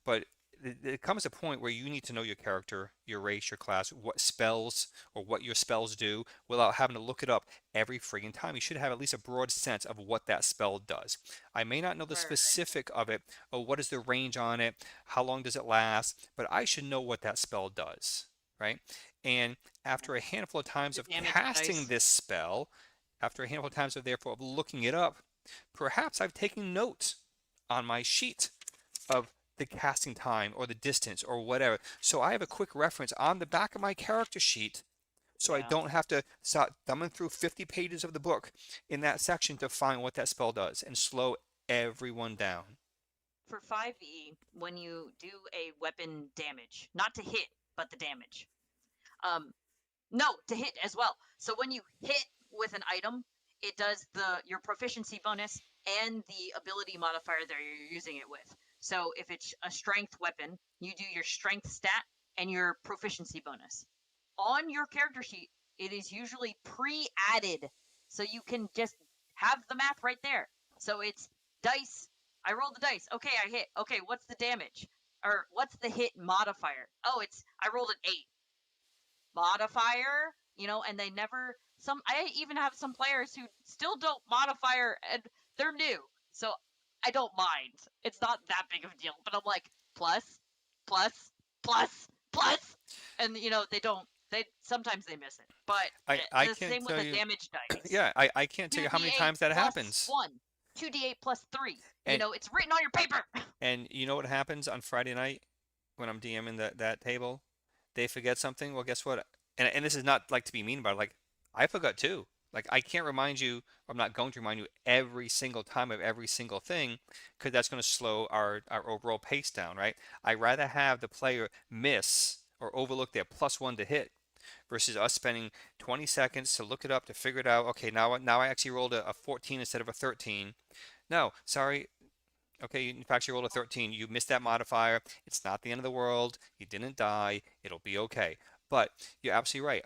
But it comes a point where you need to know your character, your race, your class, what spells or what your spells do without having to look it up every friggin' time. You should have at least a broad sense of what that spell does. I may not know the Right, right, specific of it, or what is the range on it, how long does it last, but I should know what that spell does, right? And right. after a handful of times The of damage casting dice. this spell, after a handful of times of therefore looking it up, perhaps I've taken notes on my sheet of the casting time or the distance or whatever. So I have a quick reference on the back of my character sheet so I Yeah. don't have to start thumbing through 50 pages of the book in that section to find what that spell does and slow everyone down. For 5e, when you do a weapon damage, not to hit, but the damage. Um, no, to hit as well. So when you hit with an item, it does the your proficiency bonus and the ability modifier that you're using it with. So if it's a strength weapon, you do your strength stat and your proficiency bonus. On your character sheet, it is usually pre-added, so you can just have the math right there. So it's dice. I rolled the dice. Okay, I hit. Okay, what's the damage? Or what's the hit modifier? Oh, it's I rolled an 8 modifier, and they never some I even have some players who still don't modifier and they're new. So I don't mind. It's not that big of a deal, but I'm like plus, plus, plus, plus, and they sometimes they miss it. But I the can't same with tell the you, damage dice. yeah, I can't tell you how many 2d8 times that plus happens. 1, 2d8 plus 3. And It's written on your paper. and you know what happens on Friday night when I'm DMing that table? They forget something. Well, guess what? And this is not like to be mean, but like I forgot too. Like I can't remind you. I'm not going to remind you every single time of every single thing, because that's going to slow our overall pace down, right? I'd rather have the player miss or overlook their +1 to hit versus us spending 20 seconds to look it up to figure it out. Okay, now I actually rolled a 14 instead of a 13. No, sorry. Okay, in fact, you rolled a 13. You missed that modifier. It's not the end of the world. You didn't die. It'll be okay. But you're absolutely right.